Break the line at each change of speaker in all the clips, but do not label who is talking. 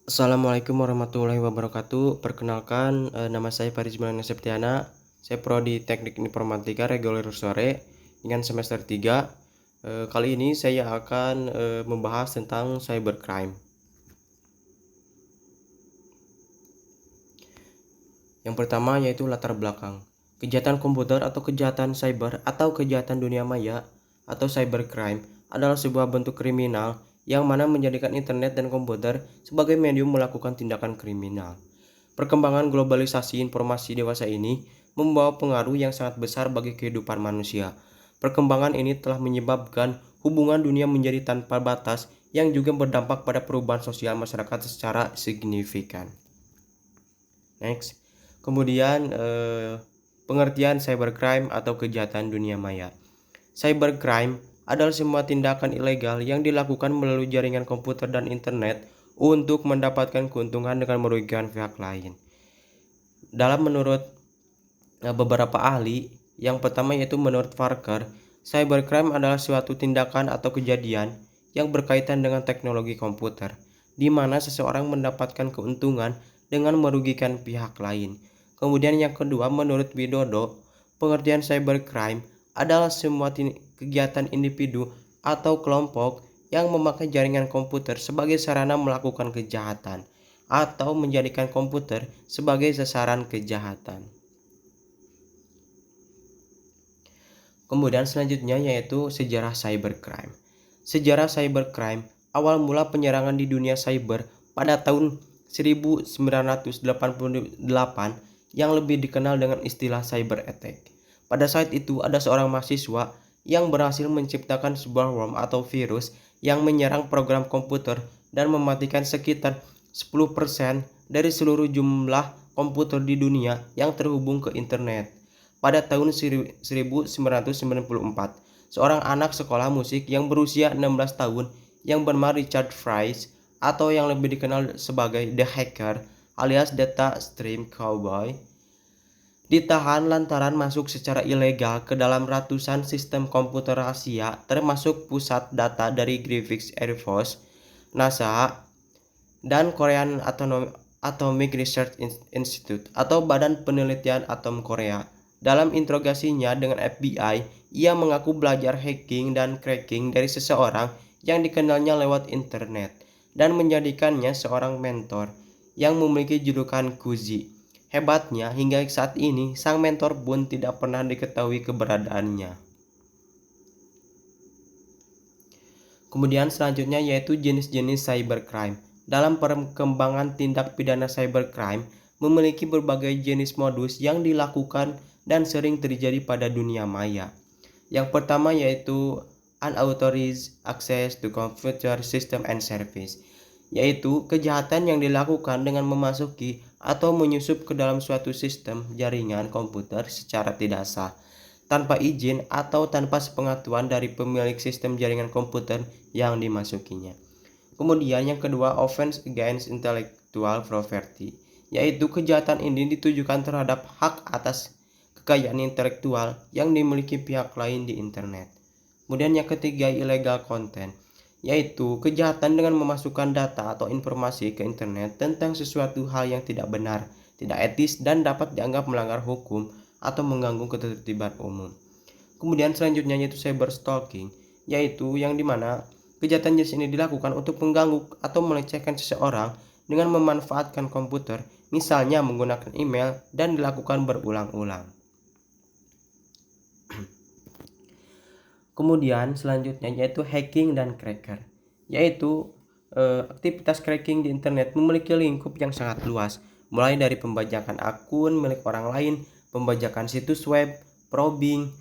Assalamualaikum warahmatullahi wabarakatuh. Perkenalkan, nama saya Faris Maulana Septiana. Saya prodi Teknik Informatika reguler sore dengan semester 3. Kali ini saya akan membahas tentang cybercrime. Yang pertama yaitu latar belakang. Kejahatan komputer atau kejahatan cyber atau kejahatan dunia maya atau cybercrime adalah sebuah bentuk kriminal yang mana menjadikan internet dan komputer sebagai medium melakukan tindakan kriminal. Perkembangan globalisasi informasi dewasa ini membawa pengaruh yang sangat besar bagi kehidupan manusia. Perkembangan ini telah menyebabkan hubungan dunia menjadi tanpa batas yang juga berdampak pada perubahan sosial masyarakat secara signifikan. Next. Kemudian pengertian cybercrime atau kejahatan dunia maya. Cybercrime adalah semua tindakan ilegal yang dilakukan melalui jaringan komputer dan internet untuk mendapatkan keuntungan dengan merugikan pihak lain. Menurut beberapa ahli, yang pertama yaitu menurut Parker, cybercrime adalah suatu tindakan atau kejadian yang berkaitan dengan teknologi komputer, di mana seseorang mendapatkan keuntungan dengan merugikan pihak lain. Kemudian yang kedua, menurut Widodo, pengertian cybercrime adalah semua kegiatan individu atau kelompok yang memakai jaringan komputer sebagai sarana melakukan kejahatan atau menjadikan komputer sebagai sasaran kejahatan. Kemudian selanjutnya yaitu sejarah cybercrime. Sejarah cybercrime awal mula penyerangan di dunia cyber pada tahun 1988 yang lebih dikenal dengan istilah cyber attack. Pada saat itu ada seorang mahasiswa yang berhasil menciptakan sebuah worm atau virus yang menyerang program komputer dan mematikan sekitar 10% dari seluruh jumlah komputer di dunia yang terhubung ke internet. Pada tahun 1994, seorang anak sekolah musik yang berusia 16 tahun yang bernama Richard Fries atau yang lebih dikenal sebagai The Hacker alias Data Stream Cowboy ditahan lantaran masuk secara ilegal ke dalam ratusan sistem komputer rahasia termasuk pusat data dari Griffith Air Force, NASA, dan Korean Atomic Research Institute atau Badan Penelitian Atom Korea. Dalam interogasinya dengan FBI, ia mengaku belajar hacking dan cracking dari seseorang yang dikenalnya lewat internet dan menjadikannya seorang mentor yang memiliki julukan Kuzi. Hebatnya, hingga saat ini sang mentor pun tidak pernah diketahui keberadaannya. Kemudian selanjutnya yaitu jenis-jenis cybercrime. Dalam perkembangan tindak pidana cybercrime memiliki berbagai jenis modus yang dilakukan dan sering terjadi pada dunia maya. Yang pertama yaitu unauthorized access to computer system and service, yaitu kejahatan yang dilakukan dengan memasuki atau menyusup ke dalam suatu sistem jaringan komputer secara tidak sah, tanpa izin atau tanpa sepengetahuan dari pemilik sistem jaringan komputer yang dimasukinya. Kemudian yang kedua, offense against intellectual property, yaitu kejahatan ini ditujukan terhadap hak atas kekayaan intelektual yang dimiliki pihak lain di internet. Kemudian yang ketiga, illegal content, yaitu kejahatan dengan memasukkan data atau informasi ke internet tentang sesuatu hal yang tidak benar, tidak etis, dan dapat dianggap melanggar hukum atau mengganggu ketertiban umum. Kemudian selanjutnya yaitu cyberstalking, yaitu yang dimana kejahatan jenis ini dilakukan untuk mengganggu atau melecehkan seseorang dengan memanfaatkan komputer, misalnya menggunakan email, dan dilakukan berulang-ulang. Kemudian selanjutnya yaitu hacking dan cracker, yaitu aktivitas cracking di internet memiliki lingkup yang sangat luas, mulai dari pembajakan akun milik orang lain, pembajakan situs web, probing,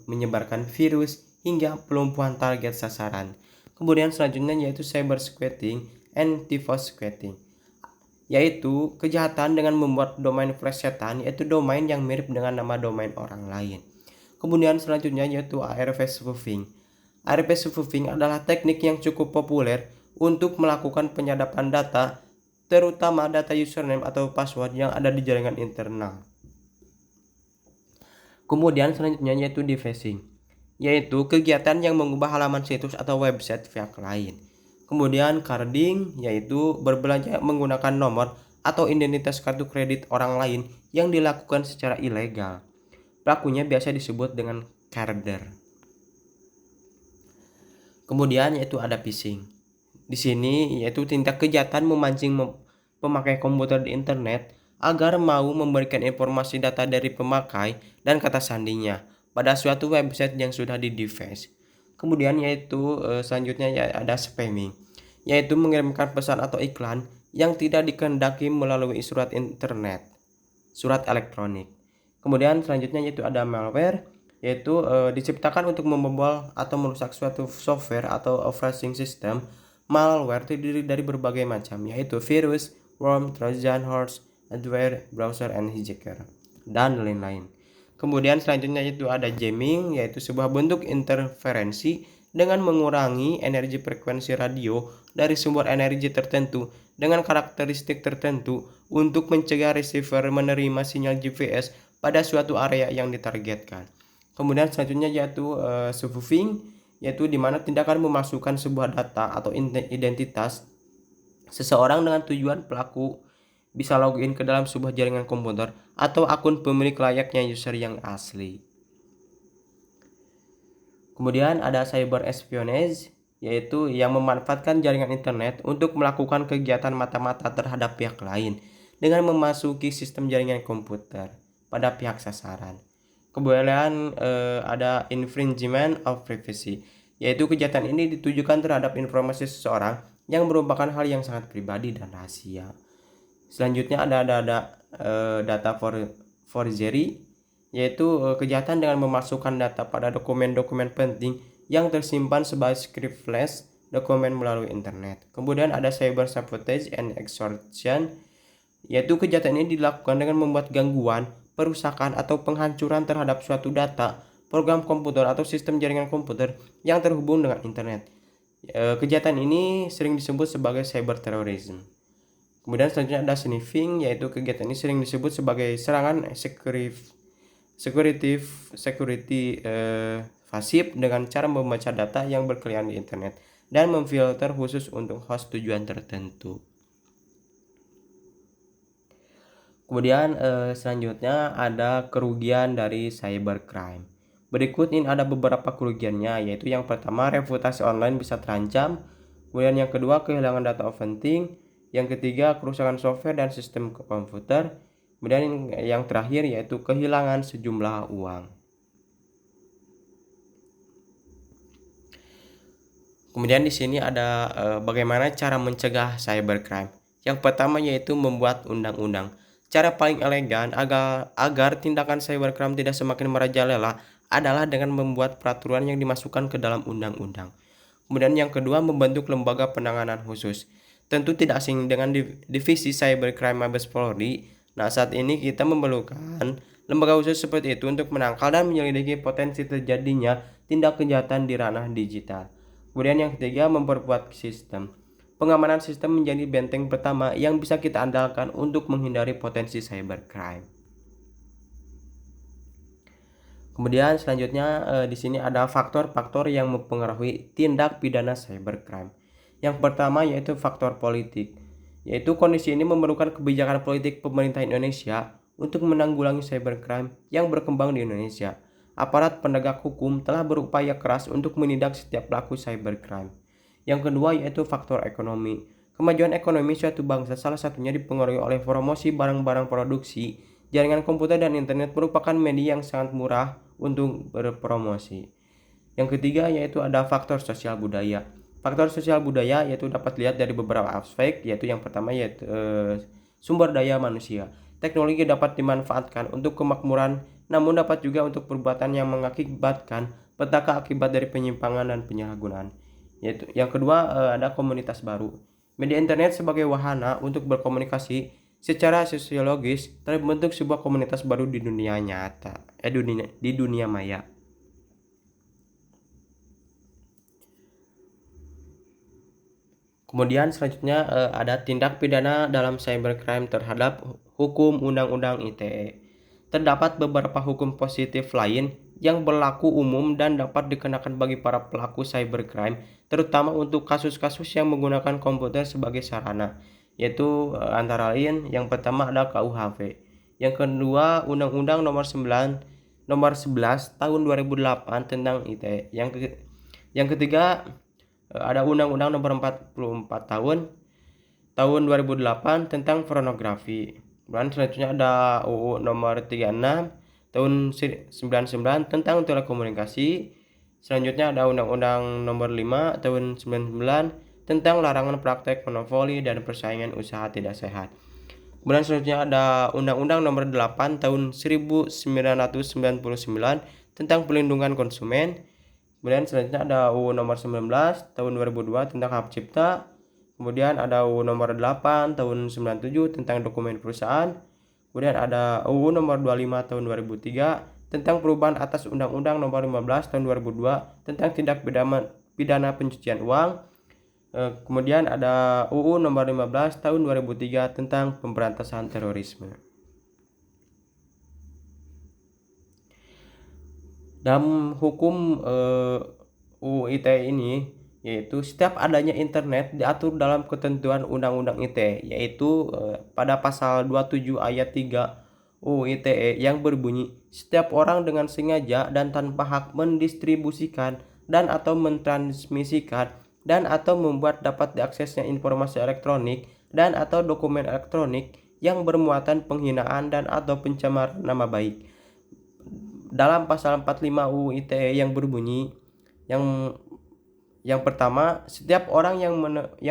menyebarkan virus, hingga pelumpuhan target sasaran. Kemudian selanjutnya yaitu cyber squatting and DDoS squatting, yaitu kejahatan dengan membuat domain plesetan, yaitu domain yang mirip dengan nama domain orang lain. Kemudian selanjutnya yaitu ARP spoofing. ARP spoofing adalah teknik yang cukup populer untuk melakukan penyadapan data, terutama data username atau password yang ada di jaringan internal. Kemudian selanjutnya yaitu defacing, yaitu kegiatan yang mengubah halaman situs atau website pihak lain. Kemudian carding yaitu berbelanja menggunakan nomor atau identitas kartu kredit orang lain yang dilakukan secara ilegal. Pelakunya biasa disebut dengan carder. Kemudian yaitu ada phishing. Di sini yaitu tindak kejahatan memancing pemakai komputer di internet agar mau memberikan informasi data dari pemakai dan kata sandinya pada suatu website yang sudah di-device. Kemudian yaitu selanjutnya ya ada spamming, yaitu mengirimkan pesan atau iklan yang tidak dikehendaki melalui surat elektronik. Kemudian selanjutnya yaitu ada malware, yaitu diciptakan untuk membobol atau merusak suatu software atau operating system. Malware terdiri dari berbagai macam, yaitu virus, worm, trojan horse, adware, browser, and hijacker, dan lain-lain. Kemudian selanjutnya itu ada jamming, yaitu sebuah bentuk interferensi dengan mengurangi energi frekuensi radio dari sumber energi tertentu dengan karakteristik tertentu untuk mencegah receiver menerima sinyal GPS pada suatu area yang ditargetkan. Kemudian selanjutnya yaitu spoofing, yaitu di mana tindakan memasukkan sebuah data atau identitas seseorang dengan tujuan pelaku bisa login ke dalam sebuah jaringan komputer atau akun pemilik layaknya user yang asli. Kemudian ada cyber espionage, yaitu yang memanfaatkan jaringan internet untuk melakukan kegiatan mata-mata terhadap pihak lain dengan memasuki sistem jaringan komputer pada pihak sasaran. Kemudian ada infringement of privacy, yaitu kejahatan ini ditujukan terhadap informasi seseorang yang merupakan hal yang sangat pribadi dan rahasia. Selanjutnya ada data forgery, yaitu kejahatan dengan memasukkan data pada dokumen-dokumen penting yang tersimpan sebagai script flash dokumen melalui internet. Kemudian ada cyber sabotage and extortion, yaitu kejahatan ini dilakukan dengan membuat gangguan, perusakan atau penghancuran terhadap suatu data, program komputer atau sistem jaringan komputer yang terhubung dengan internet. Kejahatan ini sering disebut sebagai cyber terrorism. Kemudian selanjutnya ada sniffing, yaitu kegiatan ini sering disebut sebagai serangan security pasif dengan cara membaca data yang berkeliaran di internet dan memfilter khusus untuk host tujuan tertentu. Kemudian selanjutnya ada kerugian dari cybercrime. Berikut ini ada beberapa kerugiannya, yaitu yang pertama reputasi online bisa terancam, kemudian yang kedua kehilangan data penting, yang ketiga kerusakan software dan sistem komputer, kemudian yang terakhir yaitu kehilangan sejumlah uang. Kemudian di sini ada bagaimana cara mencegah cybercrime. Yang pertama yaitu membuat undang-undang. Cara paling elegan agar tindakan cybercrime tidak semakin merajalela adalah dengan membuat peraturan yang dimasukkan ke dalam undang-undang. Kemudian yang kedua membentuk lembaga penanganan khusus. Tentu tidak asing dengan divisi cybercrime Mabes Polri. Nah, saat ini kita memerlukan lembaga khusus seperti itu untuk menangkal dan menyelidiki potensi terjadinya tindak kejahatan di ranah digital. Kemudian yang ketiga memperkuat sistem. Pengamanan sistem menjadi benteng pertama yang bisa kita andalkan untuk menghindari potensi cybercrime. Kemudian selanjutnya di sini ada faktor-faktor yang mempengaruhi tindak pidana cybercrime. Yang pertama yaitu faktor politik, yaitu kondisi ini memerlukan kebijakan politik pemerintah Indonesia untuk menanggulangi cybercrime yang berkembang di Indonesia. Aparat penegak hukum telah berupaya keras untuk menindak setiap pelaku cybercrime. Yang kedua yaitu faktor ekonomi. Kemajuan ekonomi suatu bangsa salah satunya dipengaruhi oleh promosi barang-barang produksi. Jaringan komputer dan internet merupakan media yang sangat murah untuk berpromosi. Yang ketiga yaitu ada faktor sosial budaya. Faktor sosial budaya yaitu dapat dilihat dari beberapa aspek, yaitu yang pertama yaitu sumber daya manusia. Teknologi dapat dimanfaatkan untuk kemakmuran, namun dapat juga untuk perbuatan yang mengakibatkan petaka akibat dari penyimpangan dan penyalahgunaan. Yaitu yang kedua ada komunitas baru. Media internet sebagai wahana untuk berkomunikasi secara sosiologis terbentuk sebuah komunitas baru di dunia nyata, di dunia maya. Kemudian selanjutnya ada tindak pidana dalam cybercrime terhadap hukum Undang-Undang ITE. terdapat beberapa hukum positif lain yang berlaku umum dan dapat dikenakan bagi para pelaku cybercrime, terutama untuk kasus-kasus yang menggunakan komputer sebagai sarana, yaitu antara lain yang pertama ada KUHP, yang kedua Undang-Undang Nomor 11 Tahun 2008 tentang ITE, yang ketiga ada Undang-Undang Nomor 44 Tahun 2008 tentang pornografi. Dan selanjutnya ada UU Nomor 36 Tahun 99 tentang telekomunikasi. Selanjutnya ada Undang-Undang Nomor 5 Tahun 99 tentang larangan praktek monopoli dan persaingan usaha tidak sehat. Kemudian selanjutnya ada Undang-Undang Nomor 8 Tahun 1999 tentang pelindungan konsumen. Kemudian selanjutnya ada UU Nomor 19 Tahun 2002 tentang hak cipta. Kemudian ada UU Nomor 8 Tahun 97 tentang dokumen perusahaan. Kemudian ada UU Nomor 25 Tahun 2003 tentang perubahan atas Undang-Undang Nomor 15 Tahun 2002 tentang tindak pidana pencucian uang. Kemudian ada UU Nomor 15 Tahun 2003 tentang pemberantasan terorisme. Dalam hukum UU ITE ini, yaitu setiap adanya internet diatur dalam ketentuan Undang-Undang ITE, yaitu pada pasal 27 ayat 3 UU ITE yang berbunyi, setiap orang dengan sengaja dan tanpa hak mendistribusikan dan atau mentransmisikan dan atau membuat dapat diaksesnya informasi elektronik dan atau dokumen elektronik yang bermuatan penghinaan dan atau pencemaran nama baik. Dalam pasal 45 UU ITE yang berbunyi, yang pertama, setiap orang yang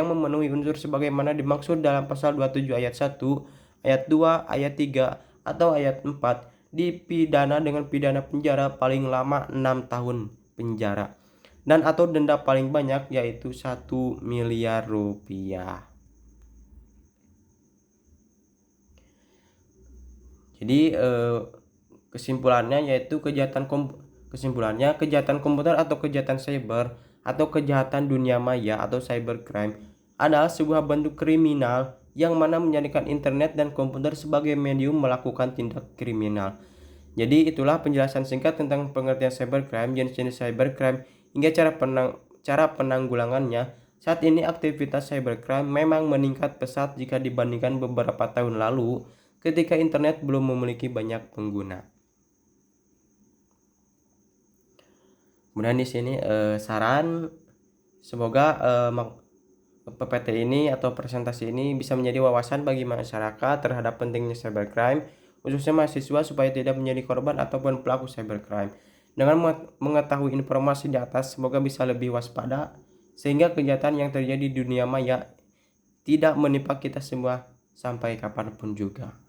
memenuhi unsur sebagaimana dimaksud dalam pasal 27 ayat 1, ayat 2, ayat 3, atau ayat 4 dipidana dengan pidana penjara paling lama 6 tahun penjara dan atau denda paling banyak yaitu 1 miliar rupiah. Jadi kesimpulannya kejahatan komputer atau kejahatan cyber atau kejahatan dunia maya atau cybercrime adalah sebuah bentuk kriminal yang mana menjadikan internet dan komputer sebagai medium melakukan tindak kriminal. Jadi itulah penjelasan singkat tentang pengertian cybercrime, jenis-jenis cybercrime, hingga cara penanggulangannya. Saat ini aktivitas cybercrime memang meningkat pesat jika dibandingkan beberapa tahun lalu ketika internet belum memiliki banyak pengguna. Kemudian di sini saran, semoga PPT ini atau presentasi ini bisa menjadi wawasan bagi masyarakat terhadap pentingnya cybercrime, khususnya mahasiswa supaya tidak menjadi korban ataupun pelaku cybercrime. Dengan mengetahui informasi di atas, semoga bisa lebih waspada sehingga kejahatan yang terjadi di dunia maya tidak menimpa kita semua sampai kapanpun juga.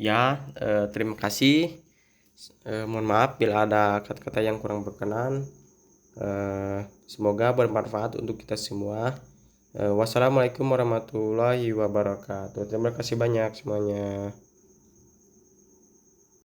Ya, terima kasih. Mohon maaf bila ada kata-kata yang kurang berkenan. Semoga bermanfaat untuk kita semua. Wassalamualaikum warahmatullahi wabarakatuh. Terima kasih banyak semuanya.